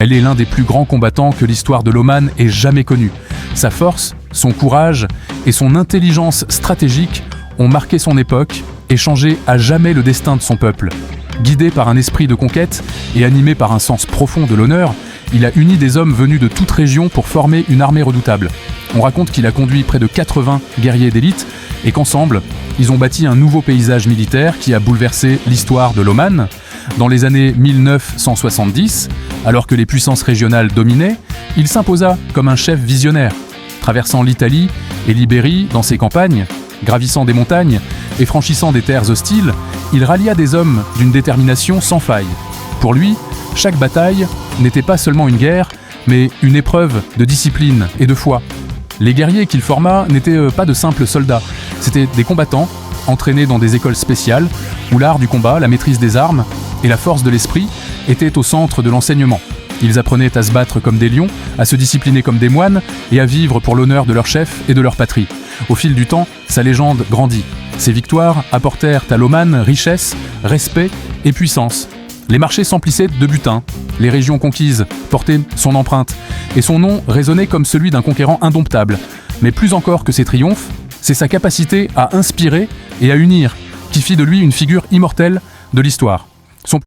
Elle est l'un des plus grands combattants que l'histoire de l'Oman ait jamais connu. Sa force, son courage et son intelligence stratégique ont marqué son époque et changé à jamais le destin de son peuple. Guidé par un esprit de conquête et animé par un sens profond de l'honneur, il a uni des hommes venus de toute région pour former une armée redoutable. On raconte qu'il a conduit près de 80 guerriers d'élite et qu'ensemble, ils ont bâti un nouveau paysage militaire qui a bouleversé l'histoire de l'Oman. Dans les années 1970, alors que les puissances régionales dominaient, il s'imposa comme un chef visionnaire. Traversant l'Italie et l'Ibérie dans ses campagnes, gravissant des montagnes et franchissant des terres hostiles, il rallia des hommes d'une détermination sans faille. Pour lui, chaque bataille n'était pas seulement une guerre, mais une épreuve de discipline et de foi. Les guerriers qu'il forma n'étaient pas de simples soldats, c'étaient des combattants, entraînés dans des écoles spéciales, où l'art du combat, la maîtrise des armes et la force de l'esprit étaient au centre de l'enseignement. Ils apprenaient à se battre comme des lions, à se discipliner comme des moines et à vivre pour l'honneur de leur chef et de leur patrie. Au fil du temps, sa légende grandit. Ses victoires apportèrent à l'Oman richesse, respect et puissance. Les marchés s'emplissaient de butin, les régions conquises portaient son empreinte, et son nom résonnait comme celui d'un conquérant indomptable. Mais plus encore que ses triomphes, c'est sa capacité à inspirer et à unir qui fit de lui une figure immortelle de l'histoire.